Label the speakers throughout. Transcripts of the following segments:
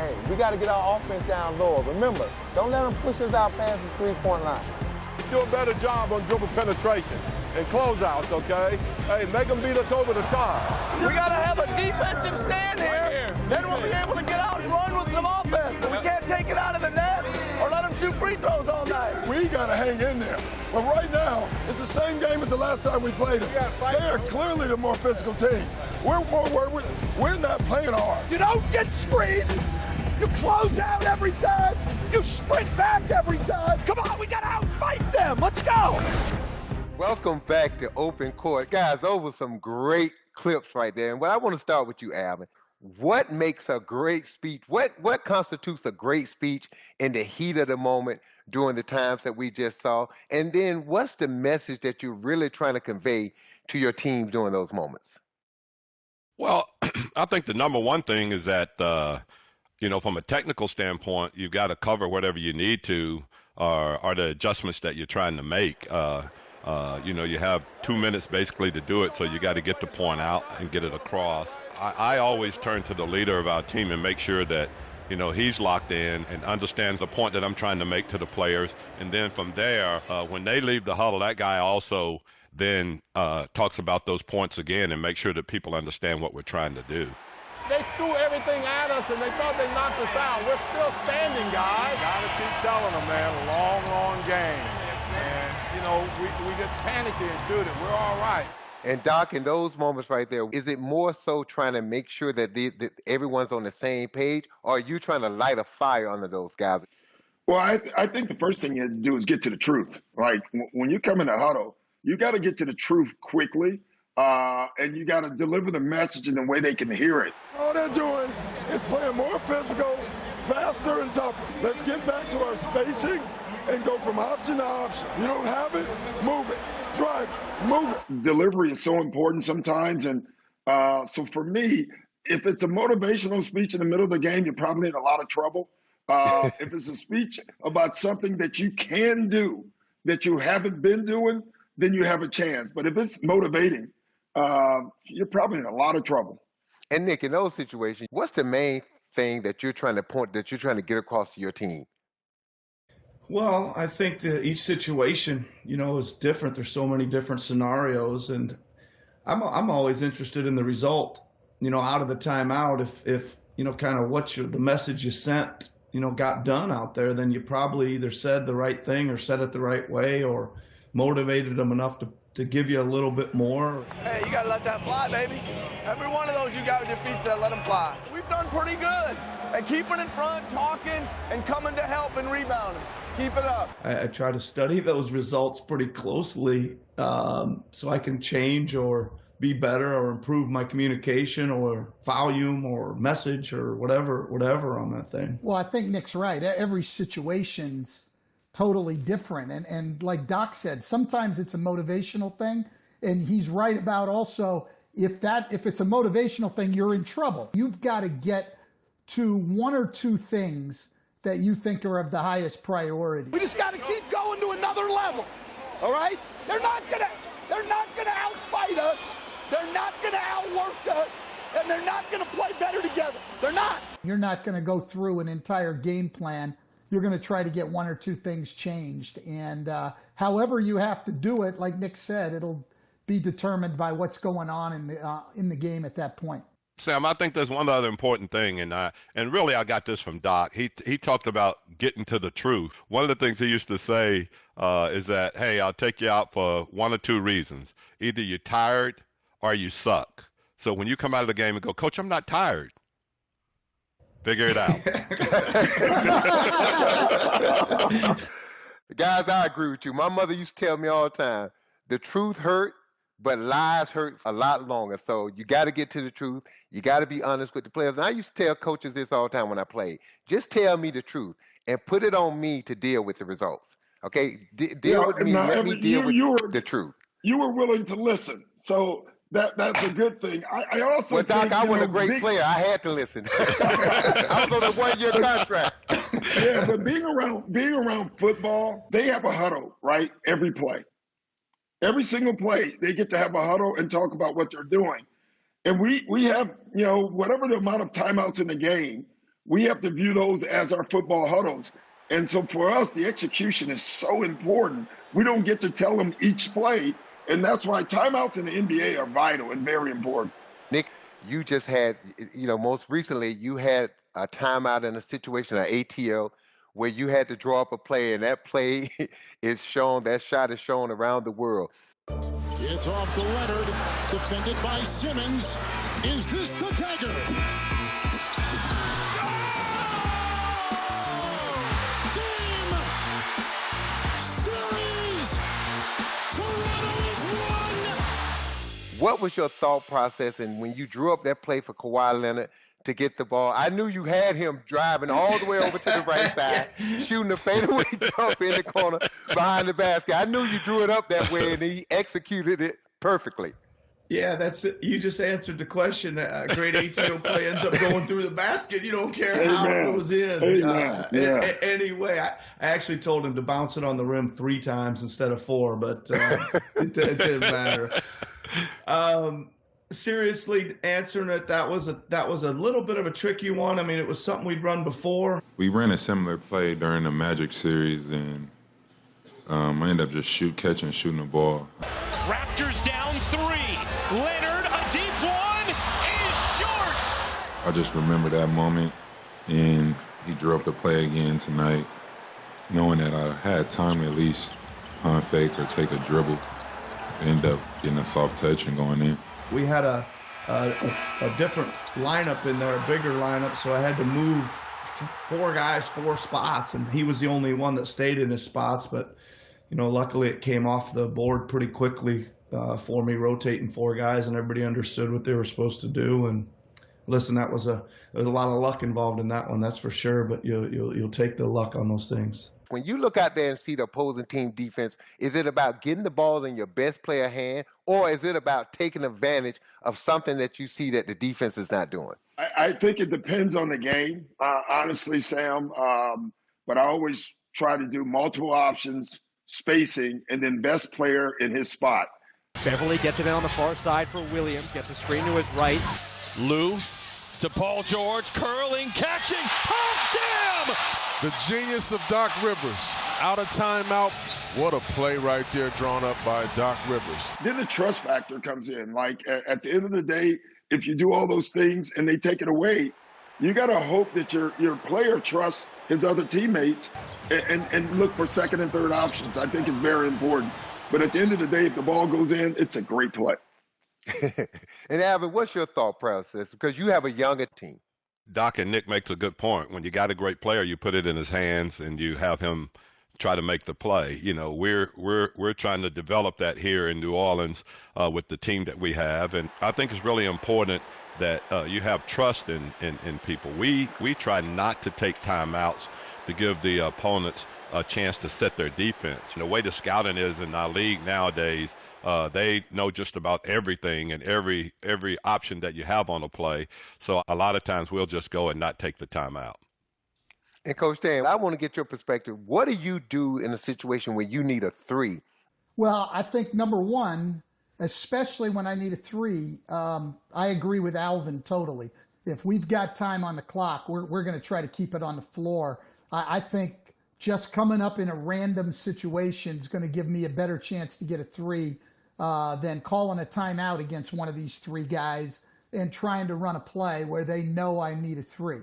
Speaker 1: game. We got to get our offense down lower. Remember, don't let them push us out past the three-point line.
Speaker 2: Do a better job on dribble penetration and closeouts, okay? Hey, make them beat us over the top.
Speaker 3: We got to have a defensive stand here. Then we'll be able to get out and run with some offense. But we can't take it out of the net or let them shoot free throws all night.
Speaker 4: We got to hang in there. But right now, it's the same game as the last time we played them. They are clearly the more physical team. We're not playing hard.
Speaker 3: You don't get screened. You close out every time. You sprint back every time. Come on, we got to outfight them. Let's go.
Speaker 1: Welcome back to Open Court. Guys, those were some great clips right there. And I want to start with you, Alvin. What makes a great speech? What constitutes a great speech in the heat of the moment during the times that we just saw? And then what's the message that you're really trying to convey to your team during those moments?
Speaker 5: Well, I think the number one thing is that, from a technical standpoint, you've got to cover whatever you need to or the adjustments that you're trying to make. You have 2 minutes basically to do it, so you got to get the point out and get it across. I always turn to the leader of our team and make sure that, he's locked in and understands the point that I'm trying to make to the players. And then from there, when they leave the huddle, that guy also then talks about those points again and make sure that people understand what we're trying to do.
Speaker 2: They threw everything at us, and they thought they knocked us out. We're still standing, guys. Got to keep telling them, man, a long, long game. And, we just panicky and shoot it. We're all right.
Speaker 1: And, Doc, in those moments right there, is it more so trying to make sure that everyone's on the same page, or are you trying to light a fire under those guys?
Speaker 4: Well, I think the first thing you have to do is get to the truth. Like, when you come in a huddle, you got to get to the truth quickly. And you got to deliver the message in the way they can hear it. All they're doing is playing more physical, faster, and tougher. Let's get back to our spacing and go from option to option. You don't have it, move it. Drive it, move it. Delivery is so important sometimes. And so for me, if it's a motivational speech in the middle of the game, you're probably in a lot of trouble. If it's a speech about something that you can do that you haven't been doing, then you have a chance. But if it's motivating, you're probably in a lot of trouble.
Speaker 1: And Nick, in those situations, what's the main thing that you're trying to get across to your team?
Speaker 6: Well, I think that each situation, is different. There's so many different scenarios, and I'm always interested in the result, out of the timeout. If kind of what the message you sent, got done out there, then you probably either said the right thing or said it the right way or motivated them enough to give you a little bit more.
Speaker 3: Hey, you got to let that fly, baby. Every one of those you got with your feet said, let them fly. We've done pretty good at keeping in front, talking, and coming to help and rebounding. Keep it up.
Speaker 6: I try to study those results pretty closely so I can change or be better or improve my communication or volume or message or whatever on that thing.
Speaker 7: Well, I think Nick's right. Every situation's totally different. And like Doc said, sometimes it's a motivational thing. And he's right about also, if it's a motivational thing, you're in trouble. You've got to get to one or two things that you think are of the highest priority.
Speaker 3: We just got to keep going to another level, all right? They're not gonna outfight us. They're not gonna outwork us. And they're not gonna play better together. They're not.
Speaker 7: You're not gonna go through an entire game plan. You're going to try to get one or two things changed. And however you have to do it, like Nick said, it'll be determined by what's going on in the game at that point.
Speaker 5: Sam, I think there's one other important thing, and really I got this from Doc. He talked about getting to the truth. One of the things he used to say is that, hey, I'll take you out for one or two reasons. Either you're tired or you suck. So when you come out of the game and go, Coach, I'm not tired. Figure it out.
Speaker 1: Guys, I agree with you. My mother used to tell me all the time, the truth hurt, but lies hurt a lot longer. So you got to get to the truth. You got to be honest with the players. And I used to tell coaches this all the time when I played. Just tell me the truth and put it on me to deal with the results. Okay? Deal with me. Let me deal with the truth.
Speaker 4: You were willing to listen. So that's a good thing. I also
Speaker 1: well, Doc, I was a great player. I had to listen. I was on a one-year contract.
Speaker 4: Yeah, but being around football, they have a huddle, right? Every play. Every single play, they get to have a huddle and talk about what they're doing. And we have, whatever the amount of timeouts in the game, we have to view those as our football huddles. And so for us, the execution is so important. We don't get to tell them each play, and that's why timeouts in the NBA are vital and very important.
Speaker 1: Nick, you just had, most recently you had a timeout in a situation, an ATO, where you had to draw up a play, and that play is shown, that shot is shown around the world.
Speaker 8: It's off to Leonard, defended by Simmons. Is this the dagger? Game! Series! Toronto is won!
Speaker 1: What was your thought process, and when you drew up that play for Kawhi Leonard to get the ball? I knew you had him driving all the way over to the right side, shooting a fadeaway jump in the corner behind the basket. I knew you drew it up that way, and he executed it perfectly.
Speaker 6: Yeah, that's it. You just answered the question. A great ATO play ends up going through the basket. You don't care how it goes in. Anyway, I actually told him to bounce it on the rim 3 times instead of 4, but it didn't matter. Seriously, answering it, that was a little bit of a tricky one. I mean, it was something we'd run before.
Speaker 9: We ran a similar play during the Magic series, and I ended up just shooting the ball.
Speaker 8: Raptors down 3. Leonard, a deep one, is short.
Speaker 9: I just remember that moment, and he drew up the play again tonight, knowing that I had time to at least pump fake or take a dribble, end up getting a soft touch and going in.
Speaker 6: We had a different lineup in there, a bigger lineup, so I had to move 4 guys 4 spots, and he was the only one that stayed in his spots. But luckily it came off the board pretty quickly for me, rotating 4 guys, and everybody understood what they were supposed to do. And listen, there was a lot of luck involved in that one, that's for sure. But you'll take the luck on those things.
Speaker 1: When you look out there and see the opposing team defense, is it about getting the ball in your best player hand, or is it about taking advantage of something that you see that the defense is not doing?
Speaker 4: I think it depends on the game, honestly, Sam. But I always try to do multiple options, spacing, and then best player in his spot.
Speaker 10: Beverly gets it in on the far side for Williams, gets a screen to his right.
Speaker 8: Lou to Paul George, curling, catching. Oh, damn!
Speaker 2: The genius of Doc Rivers. Out of timeout. What a play right there drawn up by Doc Rivers.
Speaker 4: Then the trust factor comes in. Like, at the end of the day, if you do all those things and they take it away, you got to hope that your player trusts his other teammates and look for second and third options. I think it's very important. But at the end of the day, if the ball goes in, it's a great play.
Speaker 1: And Alvin, what's your thought process? Because you have a younger team.
Speaker 5: Doc and Nick makes a good point. When you got a great player, you put it in his hands and you have him try to make the play. We're trying to develop that here in New Orleans with the team that we have, and I think it's really important that you have trust in people. We try not to take timeouts to give the opponents a chance to set their defense. The way the scouting is in our league nowadays, they know just about everything and every option that you have on a play. So a lot of times we'll just go and not take the timeout.
Speaker 1: And Coach Dan, I want to get your perspective. What do you do in a situation where you need a 3?
Speaker 7: Well, I think number one, especially when I need a 3, I agree with Alvin totally. If we've got time on the clock, we're going to try to keep it on the floor. I think just coming up in a random situation is going to give me a better chance to get a 3 than calling a timeout against one of these 3 guys and trying to run a play where they know I need a 3.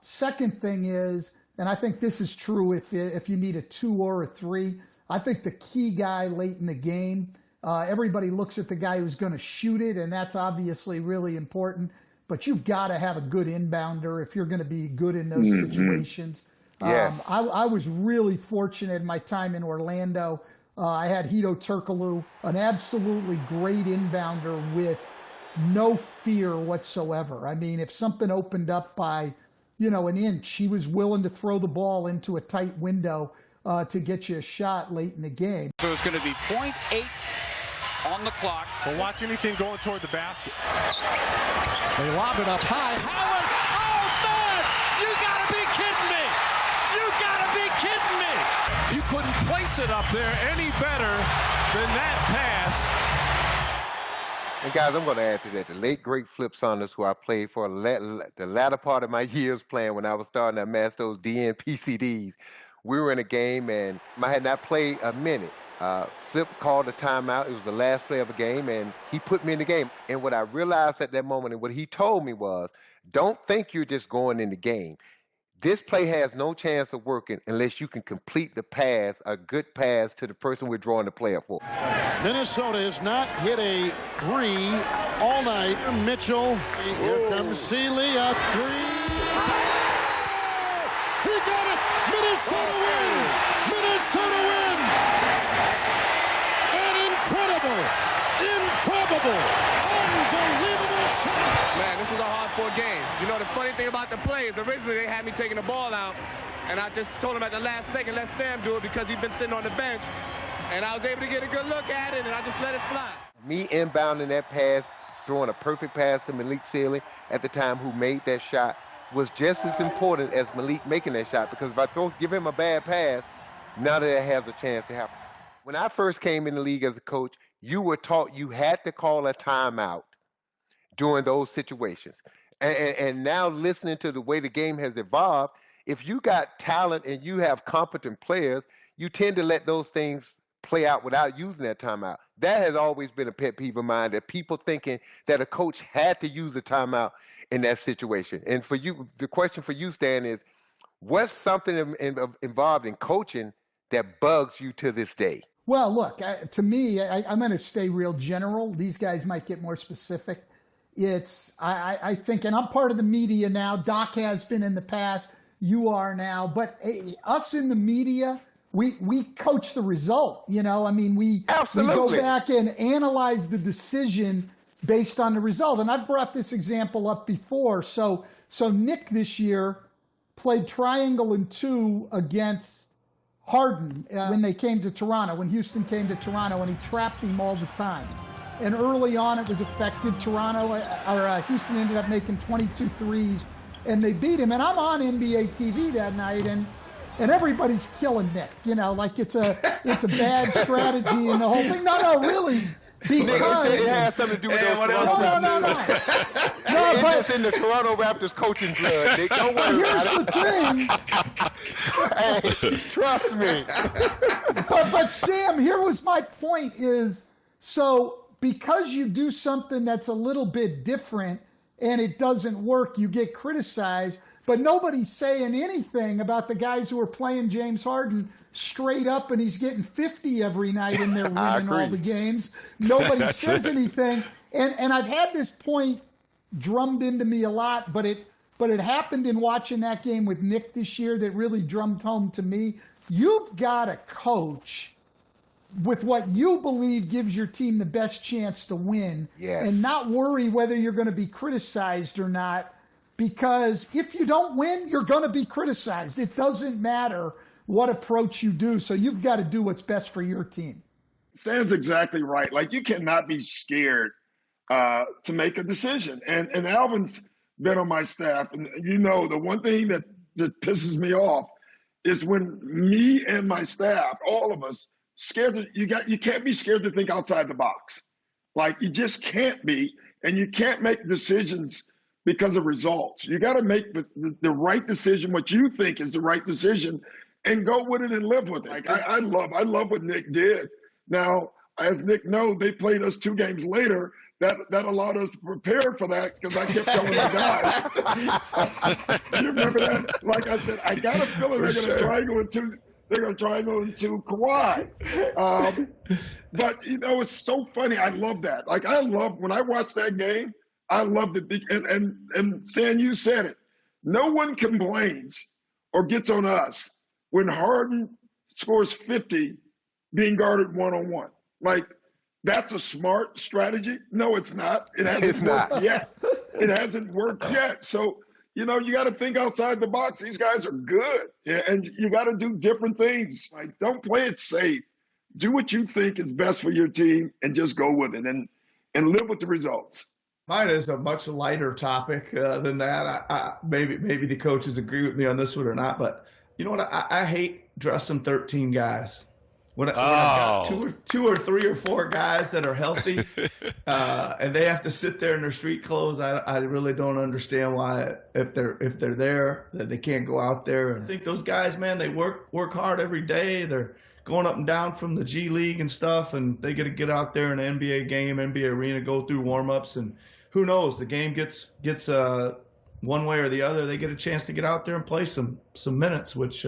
Speaker 7: Second thing is, and I think this is true if you need a 2 or a 3, I think the key guy late in the game, everybody looks at the guy who's going to shoot it, and that's obviously really important, but you've got to have a good inbounder if you're going to be good in those situations.
Speaker 1: Yes.
Speaker 7: I was really fortunate in my time in Orlando. I had Hito Turkoglu, an absolutely great inbounder with no fear whatsoever. I mean, if something opened up by, an inch, he was willing to throw the ball into a tight window to get you a shot late in the game.
Speaker 11: So it's going to be 0.8 on the clock.
Speaker 12: But watch anything going toward the basket.
Speaker 8: They lob it up high. Howard! Oh, man! You gotta be kidding me! You gotta be kidding me!
Speaker 12: You couldn't place it up there any better than that pass.
Speaker 1: And guys, I'm going to add to that. The late, great Flip Saunders, who I played for the latter part of my years playing when I was starting to amass those DNPCDs. We were in a game, and I had not played a minute. Flip called a timeout. It was the last play of a game, and he put me in the game. And what I realized at that moment and what he told me was, don't think you're just going in the game. This play has no chance of working unless you can complete the pass, a good pass to the person we're drawing the play up for.
Speaker 13: Minnesota has not hit a three all night. Mitchell, here comes Seeley, a three. He got it! Minnesota wins! Minnesota wins! An incredible, improbable, unbelievable shot!
Speaker 14: Man, this was a hard-fought game. You know, the funny thing about the play is originally they had me taking the ball out, and I just told him at the last second, let Sam do it because he'd been sitting on the bench, and I was able to get a good look at it, and I just let it fly.
Speaker 1: Me inbounding that pass, throwing a perfect pass to Malik Sealy at the time who made that shot was just as important as Malik making that shot, because if I give him a bad pass, none of that has a chance to happen. When I first came in the league as a coach, you were taught you had to call a timeout during those situations. And now listening to the way the game has evolved, if you got talent and you have competent players, you tend to let those things play out without using that timeout. That has always been a pet peeve of mine, that people thinking that a coach had to use a timeout in that situation. And for you, the question for you, Stan, is what's something involved in coaching that bugs you to this day?
Speaker 7: Well, look, to me, I'm going to stay real general. These guys might get more specific. I think, and I'm part of the media now. Doc has been in the past. You are now. But us in the media, we coach the result. You know, I mean, we go back and analyze the decision based on the result. And I've brought this example up before. So Nick this year played triangle and 2 against Harden when they came to Toronto, when Houston came to Toronto, and he trapped him all the time. And early on, it was effective. Houston ended up making 22 threes, and they beat him. And I'm on NBA TV that night, and everybody's killing Nick. You know, like it's a bad strategy and the whole thing. No, really. Because
Speaker 1: it has something to do with those
Speaker 7: No.
Speaker 1: But it's in the Toronto Raptors coaching blood, Nick. Don't worry
Speaker 7: about it.
Speaker 1: Here's the thing. Hey, trust me.
Speaker 7: But Sam, here was my point is, so because you do something that's a little bit different and it doesn't work, you get criticized, but nobody's saying anything about the guys who are playing James Harden straight up and he's getting 50 every night and they're winning all the games. Nobody says anything. And I've had this point drummed into me a lot, but it happened in watching that game with Nick this year that really drummed home to me. You've got to coach with what you believe gives your team the best chance to win, and not worry whether you're going to be criticized or not, because if you don't win, you're going to be criticized. It doesn't matter what approach you do, so you've got to do what's best for your team.
Speaker 4: Stan's exactly right. Like, you cannot be scared to make a decision. And Alvin's been on my staff, and you know the one thing that pisses me off is when me and my staff, all of us, you can't be scared to think outside the box. Like, you just can't be, and you can't make decisions because of results. You got to make the right decision, what you think is the right decision, and go with it and live with it. Like, I love what Nick did. Now, as Nick knows, they played us 2 games later. That allowed us to prepare for that, because I kept telling the guys. You remember that? Like I said, I got a feeling they're going to triangle into. They're going to triangle into Kawhi. But, you know, it's so funny. I love that. Like, when I watch that game, I loved it. And Stan, you said it. No one complains or gets on us when Harden scores 50 being guarded one-on-one. Like, that's a smart strategy. No, it's not. It hasn't worked yet. It hasn't worked yet. So, you know, you got to think outside the box. These guys are good, and you got to do different things. Like, don't play it safe. Do what you think is best for your team, and just go with it, and live with the results.
Speaker 6: Mine is a much lighter topic than that. Maybe the coaches agree with me on this one or not, but you know what? I hate dressing 13 guys. When I've got two or three or four guys that are healthy, and they have to sit there in their street clothes, I really don't understand why, if they're there, that they can't go out there. I think those guys, man, they work hard every day. They're going up and down from the G League and stuff, and they get to get out there in an NBA game, NBA arena, go through warm-ups, and who knows, the game gets one way or the other. They get a chance to get out there and play some minutes, which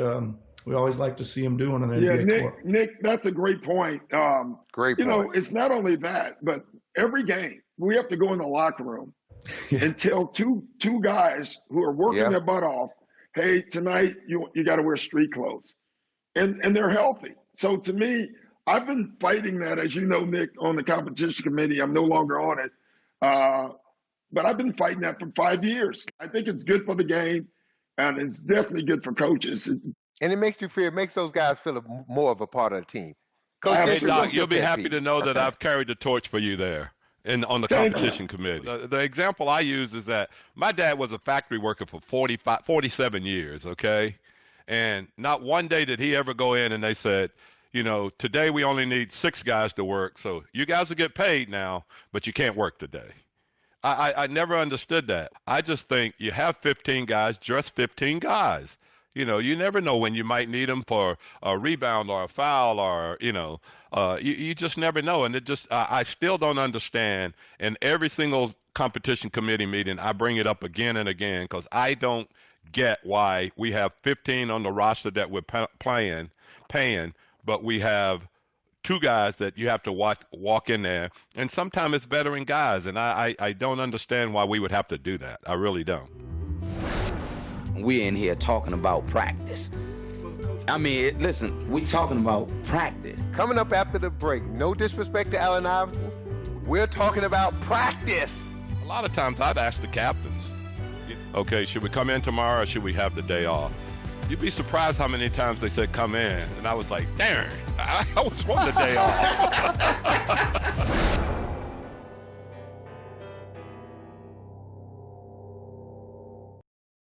Speaker 6: we always like to see them do on an NBA court.
Speaker 4: Nick, that's a great point.
Speaker 1: Great point.
Speaker 4: You know, it's not only that, but every game we have to go in the locker room and tell two guys who are working their butt off, hey, tonight you got to wear street clothes, and they're healthy. So to me, I've been fighting that, as you know, Nick, on the competition committee. I'm no longer on it, but I've been fighting that for 5 years. I think it's good for the game, and it's definitely good for coaches.
Speaker 1: And it makes those guys feel more of a part of the team.
Speaker 5: Hey, Doc, you'll be happy to know that I've carried the torch for you there on the competition committee. The example I use is that my dad was a factory worker for 47 years, okay? And not one day did he ever go in and they said, you know, today we only need 6 guys to work, so you guys will get paid now, but you can't work today. I never understood that. I just think you have 15 guys, just 15 guys. You know, you never know when you might need them for a rebound or a foul or, you know, you just never know. And it just, I still don't understand. And every single competition committee meeting, I bring it up again and again because I don't get why we have 15 on the roster that we're paying, but we have 2 guys that you have to walk in there. And sometimes it's veteran guys. And I don't understand why we would have to do that. I really don't.
Speaker 15: We're in here talking about practice. I mean, listen, we're talking about practice.
Speaker 1: Coming up after the break, no disrespect to Allen Iverson, we're talking about practice.
Speaker 5: A lot of times I'd ask the captains, okay, should we come in tomorrow or should we have the day off? You'd be surprised how many times they said come in. And I was like, darn, I was wanting the day off.